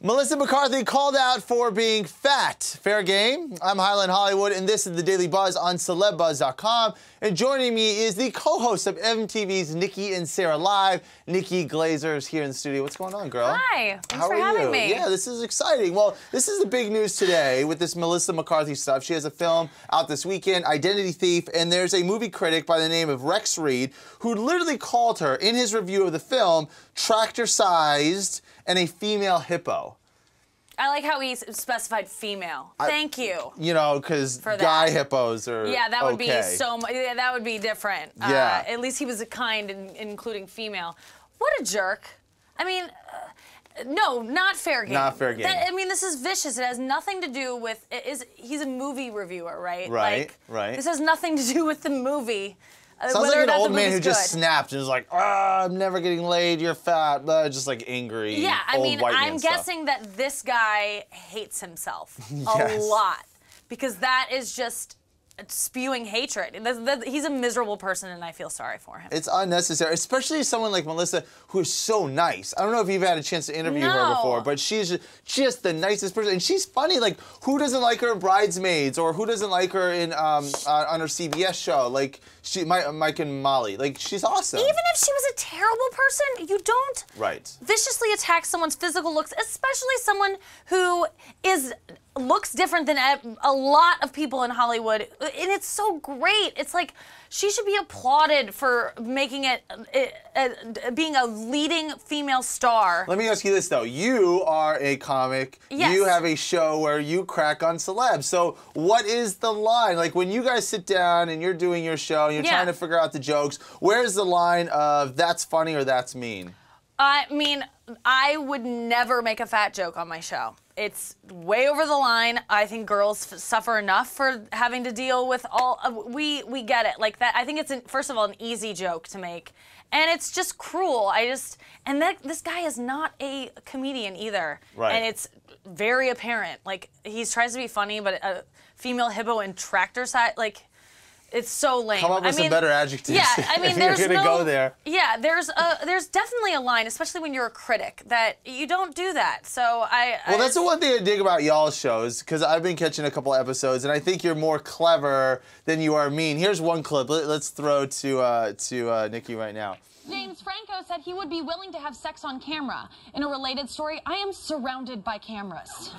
Melissa McCarthy called out for being fat. Fair game? I'm Highland Hollywood, and this is the Daily Buzz on Celebuzz.com. And joining me is the co-host of MTV's Nikki and Sarah Live, Nikki Glaser, is here in the studio. What's going on, girl? Hi. Thanks for having me. Yeah, this is exciting. Well, this is the big news today with this Melissa McCarthy stuff. She has a film out this weekend, Identity Thief, and there's a movie critic by the name of Rex Reed who literally called her, in his review of the film, tractor-sized and a female hippo. I like how he specified female. Thank you. You know, because guy hippos are that would be so much. Yeah, that would be different. Yeah. At least he was kind in including female. What a jerk. I mean, no, not fair game. Not fair game. I mean, this is vicious. It has nothing to do with. He's a movie reviewer, right? Right. Right. This has nothing to do with the movie. Sounds like an old man who just snapped and was like, I'm never getting laid, you're fat, just like angry. Yeah, I mean, I'm stuff. guessing that this guy hates himself a lot because that is just spewing hatred. He's a miserable person and I feel sorry for him. It's unnecessary, especially someone like Melissa who is so nice. I don't know if you've had a chance to interview her before, but she's just the nicest person. And she's funny. Like, who doesn't like her in Bridesmaids, or who doesn't like her in on her CBS show? Like, Mike and Molly. Like, she's awesome. Even if she was a terrible person, you don't viciously attack someone's physical looks, especially someone who looks different than a lot of people in Hollywood. And it's so great. It's like, she should be applauded for making being a leading female star. Let me ask you this, though. You are a comic. Yes. You have a show where you crack on celebs. So what is the line? Like, when you guys sit down and you're doing your show and you're trying to figure out the jokes, where's the line of that's funny or that's mean? I mean, I would never make a fat joke on my show. It's way over the line. I think girls suffer enough for having to deal with all. We get it. Like that. I think it's first of all an easy joke to make, and it's just cruel. This guy is not a comedian either, and it's very apparent. Like he tries to be funny, but a female hippo and tractor side, like. It's so lame. Come up with some better adjectives. Yeah, I mean, if you're gonna go there. Yeah, there's definitely a line, especially when you're a critic, that you don't do that. So Well, that's the one thing I dig about y'all's shows, because I've been catching a couple episodes, and I think you're more clever than you are mean. Here's one clip. Let's throw to Nikki right now. James Franco said he would be willing to have sex on camera. In a related story, I am surrounded by cameras.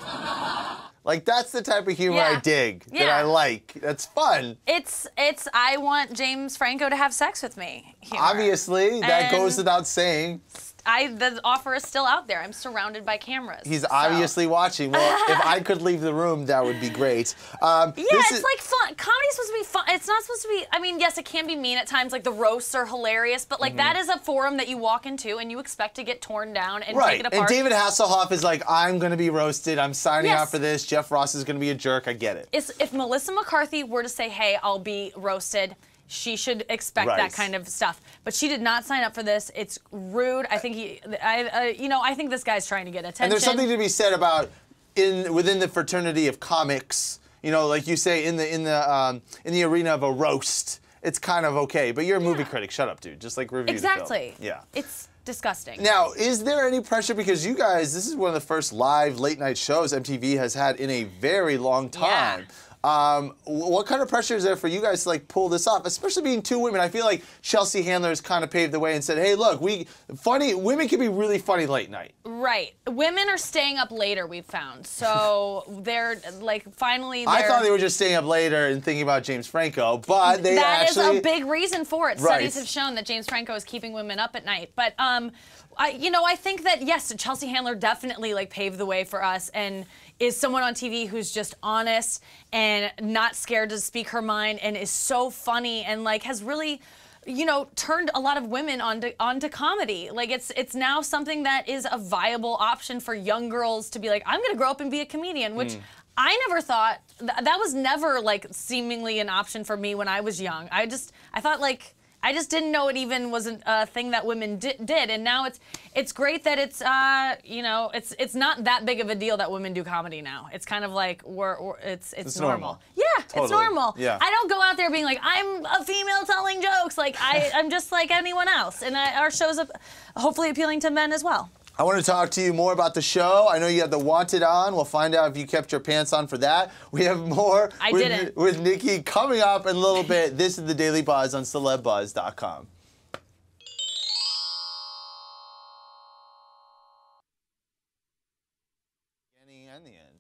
Like, that's the type of humor I dig, that I like. That's fun. I want James Franco to have sex with me. Humor. Obviously, that goes without saying. The offer is still out there. I'm surrounded by cameras. He's obviously watching. Well, if I could leave the room, that would be great. It's like fun. Comedy's supposed to be fun. It's not supposed to be, I mean, yes, it can be mean at times. Like, the roasts are hilarious. But, like, that is a forum that you walk into and you expect to get torn down and taken apart. And David Hasselhoff is like, I'm going to be roasted. I'm signing out for this. Jeff Ross is going to be a jerk. I get it. If Melissa McCarthy were to say, hey, I'll be roasted, she should expect that kind of stuff. But she did not sign up for this. It's rude. I think I think this guy's trying to get attention. And there's something to be said about within the fraternity of comics. You know, like you say, in the arena of a roast, it's kind of okay. But you're a movie critic. Shut up, dude. Just like review the film. Yeah. It's disgusting. Now, is there any pressure, because you guys, this is one of the first live late night shows MTV has had in a very long time. Yeah. What kind of pressure is there for you guys to like pull this off, especially being two women? I feel like Chelsea Handler has kind of paved the way and said, hey, look, women can be really funny late night. Right. Women are staying up later, we've found. So they're like finally I thought they were just staying up later and thinking about James Franco, but they That is a big reason for it. Right. Studies have shown that James Franco is keeping women up at night. But I think that yes, Chelsea Handler definitely like paved the way for us and is someone on TV who's just honest and not scared to speak her mind and is so funny and like has really, turned a lot of women onto comedy. Like it's now something that is a viable option for young girls to be like, I'm gonna grow up and be a comedian, which I never thought, that was never like seemingly an option for me when I was young. I thought like, I just didn't know it even was a thing that women did, and now it's great that it's it's not that big of a deal that women do comedy now. It's kind of like it's normal. Yeah, totally. It's normal. Yeah. I don't go out there being like I'm a female telling jokes. Like I'm just like anyone else, and our show's hopefully appealing to men as well. I want to talk to you more about the show. I know you had the Wanted on. We'll find out if you kept your pants on for that. We have more with Nikki coming up in a little bit. This is the Daily Buzz on Celebuzz.com. And the end.